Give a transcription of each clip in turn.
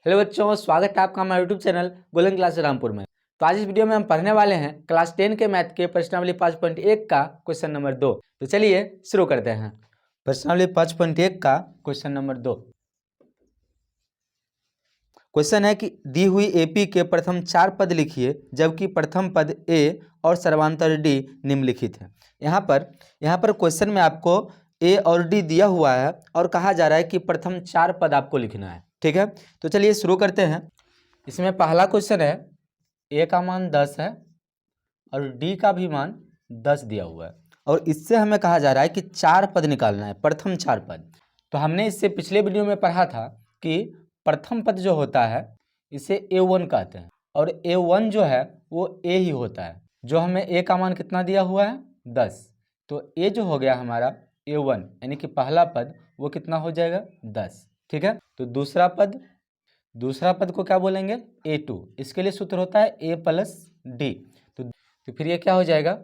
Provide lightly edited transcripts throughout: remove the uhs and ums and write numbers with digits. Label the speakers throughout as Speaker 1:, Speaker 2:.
Speaker 1: Hello बच्चों, स्वागत है आपका हमारे YouTube channel golden class Rampur में। तो आज इस वीडियो में हम पढ़ने वाले हैं क्लास 10 के मैथ के प्रश्नावली 5.1 का क्वेश्चन नंबर 2। तो चलिए शुरू करते हैं। प्रश्नावली 5.1 का क्वेश्चन नंबर 2 क्वेश्चन है कि दी हुई एपी के प्रथम 4 पद लिखिए जबकि प्रथम पद ए और सर्वांतर डी निम्नलिखित है। यहाँ पर क्वेश्चन में आपको ए और डी दिया हुआ है और कहा जा रहा है कि प्रथम 4 पद आपको लिखना है। ठीक है, तो चलिए शुरू करते हैं। इसमें पहला क्वेश्चन है, ए का मान 10 है और डी का भी मान 10 दिया हुआ है और इससे हमें कहा जा रहा है कि 4 पद निकालना है, प्रथम 4 पद। तो हमने इससे पिछले वीडियो में पढ़ा था कि प्रथम पद जो होता है इसे A1 कहते हैं और A1 जो है वो ए ही होता है। जो हमें ए का मान कितना दिया हुआ है 10, तो ए जो हो गया हमारा A1 यानी कि पहला पद वो कितना हो जाएगा 10। ठीक है, तो दूसरा पद को क्या बोलेंगे A2। इसके लिए सूत्र होता है A प्लस डी। तो फिर ये क्या हो जाएगा,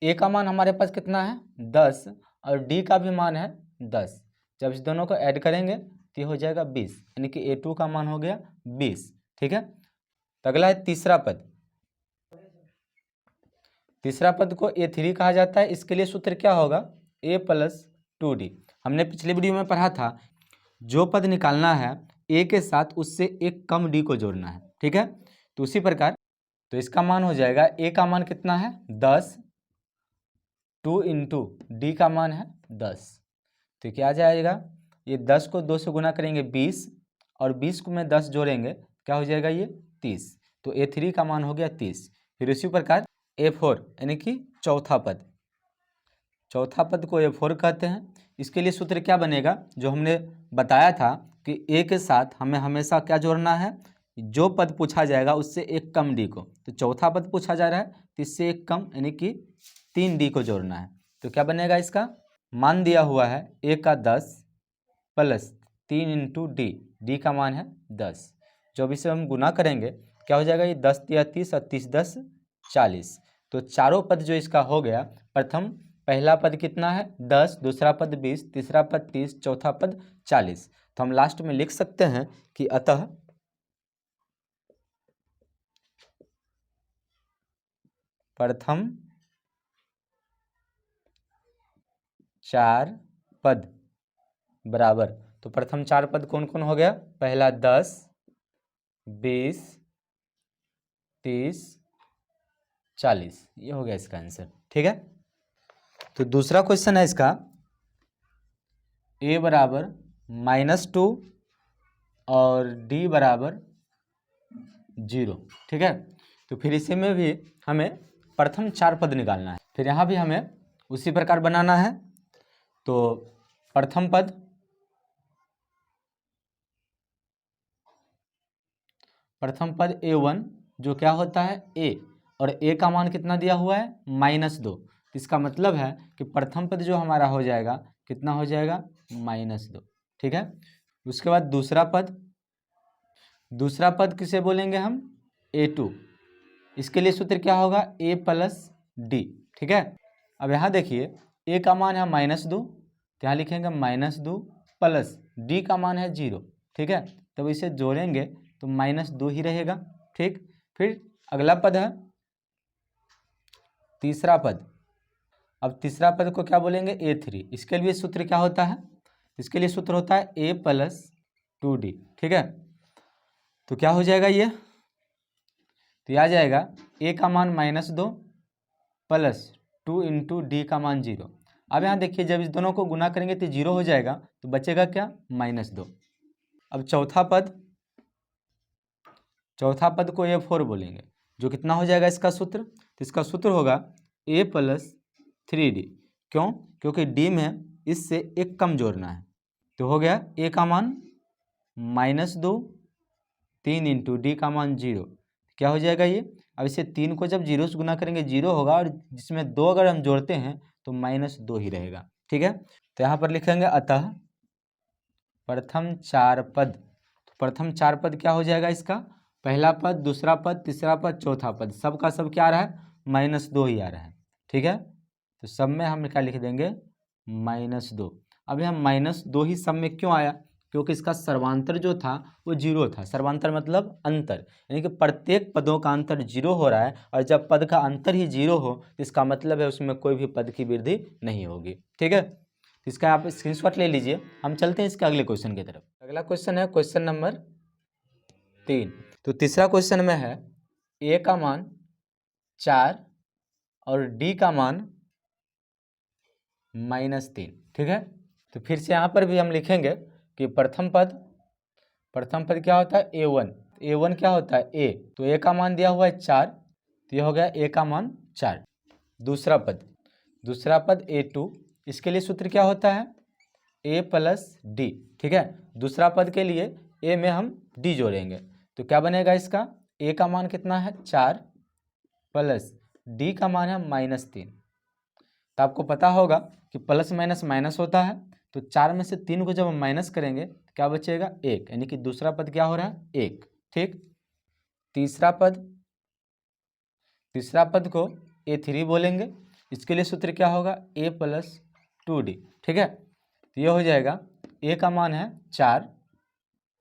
Speaker 1: ए का मान हमारे पास कितना है 10 और डी का भी मान है 10। जब इस दोनों को ऐड करेंगे तो ये हो जाएगा 20, यानी कि A2 का मान हो गया 20। ठीक है, तो अगला है तीसरा पद को A3 कहा जाता है। इसके लिए सूत्र क्या होगा A प्लस 2D। हमने पिछले वीडियो में पढ़ा था जो पद निकालना है ए के साथ उससे एक कम डी को जोड़ना है। ठीक है, तो उसी प्रकार तो इसका मान हो जाएगा, ए का मान कितना है 10, 2 इंटू डी का मान है 10। तो क्या आ जाएगा, ये 10 को 2 से गुना करेंगे 20 और 20 को में 10 जोड़ेंगे क्या हो जाएगा ये 30। तो A3 का मान हो गया 30। फिर इसी प्रकार A4 यानी कि चौथा पद को A4 कहते हैं। इसके लिए सूत्र क्या बनेगा, जो हमने बताया था कि ए के साथ हमें हमेशा क्या जोड़ना है, जो पद पूछा जाएगा उससे एक कम डी को। तो चौथा पद पूछा जा रहा है तो इससे एक कम यानी कि 3 डी को जोड़ना है। तो क्या बनेगा, इसका मान दिया हुआ है ए का 10 प्लस 3 इंटू डी का मान है 10। जब इसे हम गुना करेंगे क्या हो जाएगा, ये 10 या 30 और 30 10 40। तो चारों पद जो इसका हो गया, पहला पद कितना है 10, दूसरा पद 20, तीसरा पद 30, चौथा पद 40। तो हम लास्ट में लिख सकते हैं कि अतः प्रथम 4 पद बराबर। तो प्रथम 4 पद कौन कौन हो गया, पहला 10, 20, 30, 40, ये हो गया इसका आंसर। ठीक है, तो दूसरा क्वेश्चन है इसका a बराबर -2 और d बराबर 0। ठीक है, तो फिर इसी में भी हमें प्रथम 4 पद निकालना है। फिर यहाँ भी हमें उसी प्रकार बनाना है। तो प्रथम पद A1 जो क्या होता है a, और a का मान कितना दिया हुआ है -2। इसका मतलब है कि प्रथम पद जो हमारा हो जाएगा कितना हो जाएगा -2। ठीक है, उसके बाद दूसरा पद किसे बोलेंगे हम A2। इसके लिए सूत्र क्या होगा A प्लस डी। ठीक है, अब यहाँ देखिए a का मान है -2 तो यहाँ लिखेंगे -2 प्लस d का मान है 0। ठीक है, तब इसे जोड़ेंगे तो -2 ही रहेगा। ठीक, फिर अगला पद है तीसरा पद। अब तीसरा पद को क्या बोलेंगे A3। इसके लिए सूत्र क्या होता है, इसके लिए सूत्र होता है A प्लस 2D। ठीक है, तो क्या हो जाएगा ये, तो यह आ जाएगा a का मान -2 प्लस 2 इंटू डी का मान 0। अब यहाँ देखिए जब इस दोनों को गुना करेंगे तो 0 हो जाएगा, तो बचेगा क्या -2। अब चौथा पद को A4 बोलेंगे, जो कितना हो जाएगा इसका सूत्र, तो इसका सूत्र होगा A प्लस 3D। क्यों, क्योंकि D में इससे एक कम जोड़ना है। तो हो गया a का मान -2, 3 इंटू डी का मान 0। क्या हो जाएगा ये, अब इसे 3 को जब 0 से गुना करेंगे 0 होगा और जिसमें 2 अगर हम जोड़ते हैं तो -2 ही रहेगा। ठीक है, तो यहाँ पर लिखेंगे अतः प्रथम 4 पद। तो प्रथम 4 पद क्या हो जाएगा इसका, पहला पद, दूसरा पद, तीसरा पद, चौथा पद, सब का सब क्या आ रहा है -2 ही आ रहा है। ठीक है, तो सब में हम क्या लिख देंगे -2। अब यहाँ -2 ही सब में क्यों आया, क्योंकि इसका सर्वांतर जो था वो जीरो था। सर्वांतर मतलब अंतर, यानी कि प्रत्येक पदों का अंतर जीरो हो रहा है, और जब पद का अंतर ही जीरो हो तो इसका मतलब है उसमें कोई भी पद की वृद्धि नहीं होगी। ठीक है, इसका आप स्क्रीनशॉट ले लीजिए। हम चलते हैं इसके अगले क्वेश्चन की तरफ। अगला क्वेश्चन है क्वेश्चन नंबर 3। तो तीसरा क्वेश्चन में है ए का मान 4 और डी का मान -3। ठीक है, तो फिर से यहाँ पर भी हम लिखेंगे कि प्रथम पद क्या होता है a1। a1 क्या होता है a, तो a का मान दिया हुआ है 4, तो ये हो गया a का मान 4। दूसरा पद a2, इसके लिए सूत्र क्या होता है a + d। ठीक है, दूसरा पद के लिए a में हम d जोड़ेंगे, तो क्या बनेगा इसका, a का मान कितना है 4 प्लस d का मान है -3। तो आपको पता होगा कि प्लस माइनस माइनस होता है, तो 4 में से 3 को जब हम माइनस करेंगे तो क्या बचेगा 1, यानी कि दूसरा पद क्या हो रहा है 1। ठीक, तीसरा पद को a3 बोलेंगे, इसके लिए सूत्र क्या होगा a + 2d। ठीक है, तो ये हो जाएगा a का मान है 4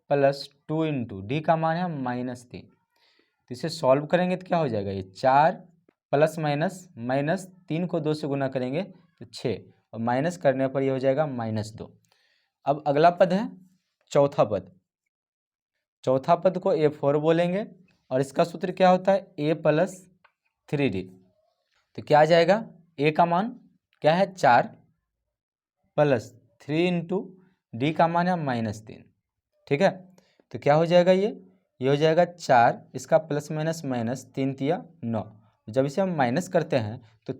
Speaker 1: + 2 × d का मान है -3। तो इसे सॉल्व करेंगे तो क्या हो जाएगा, ये 4 प्लस माइनस 3 को 2 से गुना करेंगे तो 6, और माइनस करने पर ये हो जाएगा -2। अब अगला पद है चौथा पद को a4 बोलेंगे, और इसका सूत्र क्या होता है a + 3d। तो क्या आ जाएगा, a का मान क्या है 4 प्लस 3 × d का मान है -3। ठीक है, तो क्या हो जाएगा, ये हो जाएगा 4, इसका प्लस माइनस माइनस 3 तिया 9। जब इसे हम माइनस करते हैं तो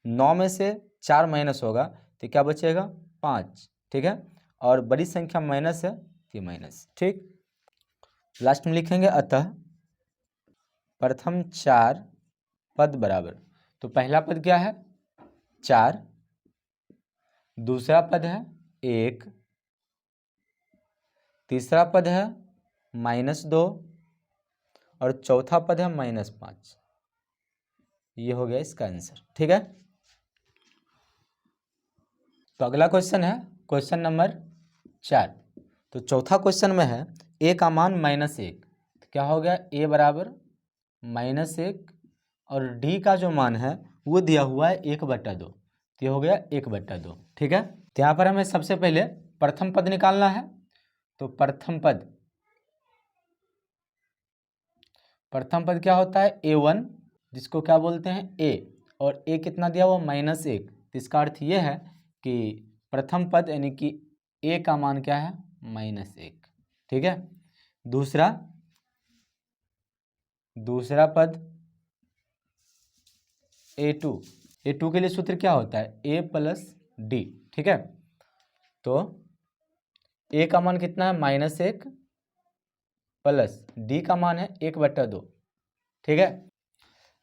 Speaker 1: 9 में से 4 माइनस होगा तो क्या बचेगा 5। ठीक है, और बड़ी संख्या माइनस है तो ये माइनस। ठीक, लास्ट में लिखेंगे अतः प्रथम 4 पद बराबर। तो पहला पद क्या है 4, दूसरा पद है 1, तीसरा पद है -2, और चौथा पद है -5। ये हो गया इसका आंसर। ठीक है, तो अगला क्वेश्चन है क्वेश्चन नंबर 4। तो चौथा क्वेश्चन में है a का मान -1, तो क्या हो गया a बराबर -1, और d का जो मान है वो दिया हुआ है 1/2, तो ये हो गया 1/2। ठीक है, तो यहाँ पर हमें सबसे पहले प्रथम पद निकालना है। तो प्रथम पद क्या होता है a1, जिसको क्या बोलते हैं a, और a कितना दिया हुआ -1, तो इसका अर्थ ये है कि प्रथम पद यानी कि a का मान क्या है -1। ठीक है, दूसरा पद a2 के लिए सूत्र क्या होता है a + d। ठीक है, तो a का मान कितना है -1 प्लस d का मान है 1/2। ठीक है,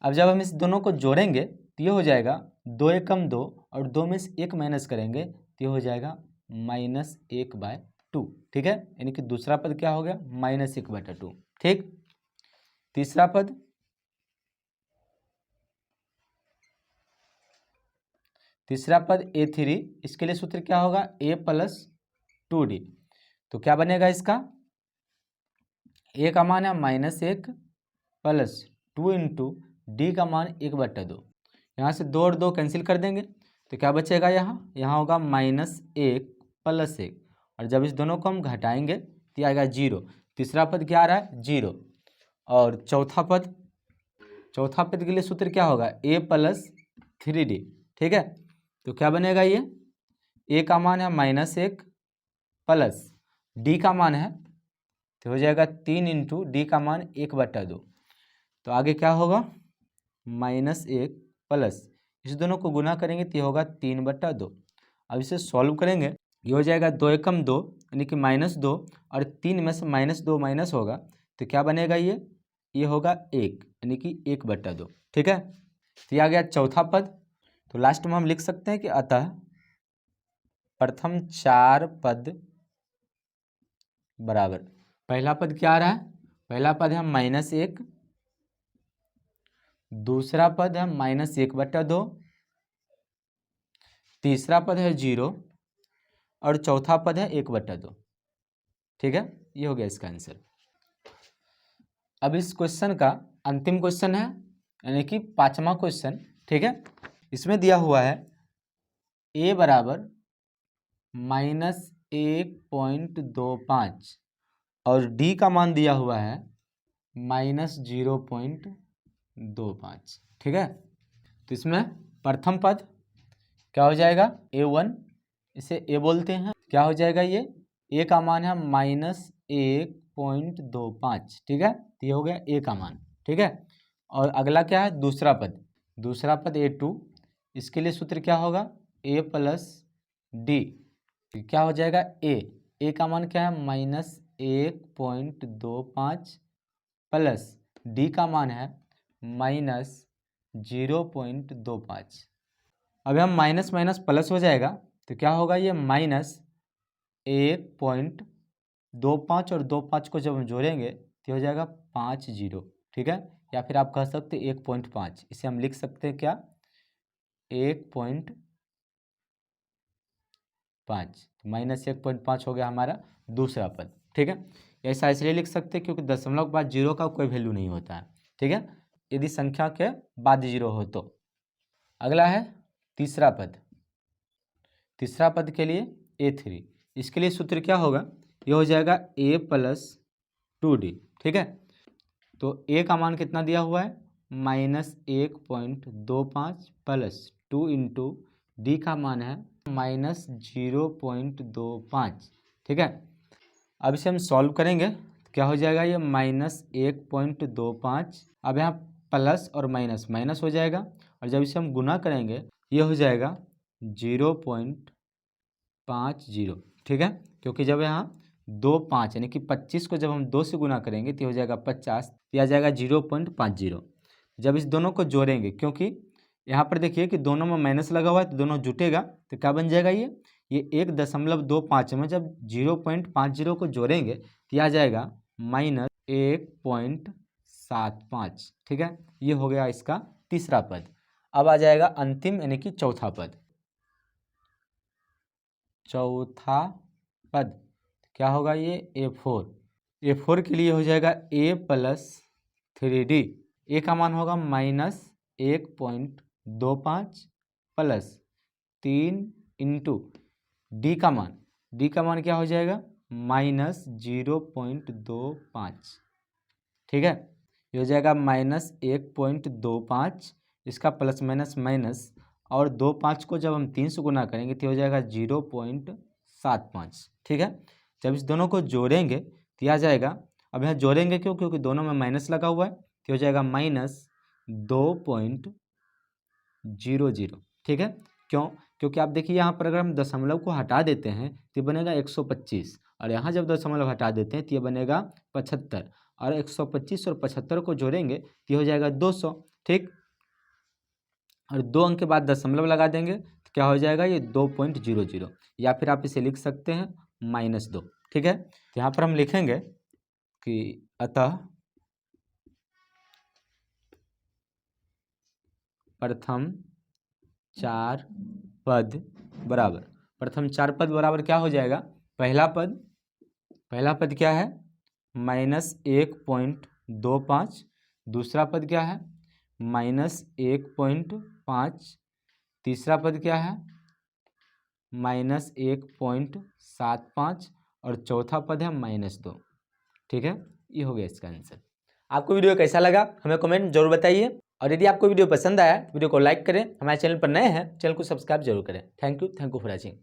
Speaker 1: अब जब हम इस दोनों को जोड़ेंगे तो ये हो जाएगा 2 एकम 2, और 2 में से 1 माइनस करेंगे तो ये हो जाएगा -1/2। ठीक है, यानी कि दूसरा पद क्या हो गया -1/2। ठीक, तीसरा पद a3, इसके लिए सूत्र क्या होगा a + 2d। तो क्या बनेगा इसका, a का मान है -1 प्लस 2 × d का मान 1/2। यहाँ से 2 और 2 कैंसिल कर देंगे तो क्या बचेगा, यहाँ होगा -1 + 1, और जब इस दोनों को हम घटाएंगे तो आएगा 0। तीसरा पद क्या आ रहा है 0, और चौथा पद के लिए सूत्र क्या होगा a + 3d। ठीक है, तो क्या बनेगा, ये a का मान है -1 प्लस d का मान है, तो हो जाएगा 3 × d का मान 1/2। तो आगे क्या होगा -1 प्लस, इस दोनों को गुना करेंगे तो ये होगा 3/2। अब इसे सॉल्व करेंगे, ये हो जाएगा 2 एकम 2, यानी कि -2, और 3 में से -2 माइनस होगा तो क्या बनेगा, ये होगा 1, यानी कि 1/2। ठीक है, तो ये आ गया चौथा पद। तो लास्ट में हम लिख सकते हैं कि अतः प्रथम 4 पद बराबर। पहला पद क्या आ रहा है, पहला पद है -1, दूसरा पद है -1/2, तीसरा पद है 0, और चौथा पद है 1/2। ठीक है, ये हो गया इसका आंसर। अब इस क्वेश्चन का अंतिम क्वेश्चन है, यानी कि 5वां क्वेश्चन। ठीक है, इसमें दिया हुआ है a बराबर -1.25 और d का मान दिया हुआ है -0.25। ठीक है, तो इसमें प्रथम पद क्या हो जाएगा, a1, इसे a बोलते हैं। क्या हो जाएगा, ये a का मान है -1.25। ठीक है, तो ये हो गया a का मान। ठीक है, और अगला क्या है, दूसरा पद a2, इसके लिए सूत्र क्या होगा, a प्लस डी। क्या हो जाएगा, a का मान क्या है -1.25 प्लस d का मान है -0.25। अभी हम माइनस माइनस प्लस हो जाएगा, तो क्या होगा, ये -1.25 और 25 को जब हम जोड़ेंगे तो हो जाएगा 50। ठीक है, या फिर आप कह सकते हैं 1.5, इसे हम लिख सकते हैं क्या, 1.5, -1.5 हो गया हमारा दूसरा पद। ठीक है, ऐसा इसलिए लिख सकते हैं क्योंकि दशमलव के बाद जीरो का कोई वैल्यू नहीं होता है। ठीक है, यदि संख्या के बाद जीरो हो तो। अगला है तीसरा पद के लिए a3, इसके लिए सूत्र क्या होगा, ये हो जाएगा a प्लस 2d। ठीक है, तो a का मान कितना दिया हुआ है, -1.25 प्लस 2 इंटू डी का मान है -0.25। ठीक है, अब इसे हम सॉल्व करेंगे तो क्या हो जाएगा, ये -1.25, अब यहाँ प्लस और माइनस माइनस हो जाएगा, और जब इसे हम गुना करेंगे ये हो जाएगा 0.50। ठीक है, क्योंकि जब यहाँ 2 5 यानी कि 25 को जब हम 2 से गुना करेंगे तो हो जाएगा 50, तो आ जाएगा 0.50। जब इस दोनों को जोड़ेंगे, क्योंकि यहाँ पर देखिए कि दोनों में माइनस लगा हुआ है तो दोनों जुटेगा, तो क्या बन जाएगा, ये 1.25 में जब 0.50 को जोड़ेंगे तो आ जाएगा -1.75। ठीक है, ये हो गया इसका तीसरा पद। अब आ जाएगा अंतिम यानी कि चौथा पद। क्या होगा, ये a4 के लिए हो जाएगा a प्लस 3d। a का मान होगा -1.25 प्लस 3 इंटू डी का मान क्या हो जाएगा, -0.25। ठीक है, ये हो जाएगा -1.25, इसका प्लस माइनस माइनस, और 2 5 को जब हम 3 से गुना करेंगे तो हो जाएगा 0.75। ठीक है, जब इस दोनों को जोड़ेंगे तो आ जाएगा, अब यहाँ जोड़ेंगे क्यों, क्योंकि दोनों में माइनस लगा हुआ है, तो हो जाएगा -2.00। ठीक है, क्यों, क्योंकि आप देखिए यहाँ पर अगर हम दशमलव को हटा देते हैं तो बनेगा 125, और यहाँ जब दशमलव हटा देते हैं तो ये बनेगा 75, और 125 और 75 को जोड़ेंगे तो हो जाएगा 200। ठीक, और 2 अंक के बाद दशमलव लगा देंगे तो क्या हो जाएगा, ये 2.00, या फिर आप इसे लिख सकते हैं -2। ठीक है, तो यहाँ पर हम लिखेंगे कि अतः प्रथम 4 पद बराबर क्या हो जाएगा, पहला पद क्या है, -1.25, दूसरा पद क्या है -1.5, तीसरा पद क्या है -1.75, और चौथा पद है -2। ठीक है, ये हो गया इसका आंसर। आपको वीडियो कैसा लगा हमें कमेंट जरूर बताइए, और यदि आपको वीडियो पसंद आया तो वीडियो को लाइक करें, हमारे चैनल पर नए हैं चैनल को सब्सक्राइब जरूर करें। Thank you for watching.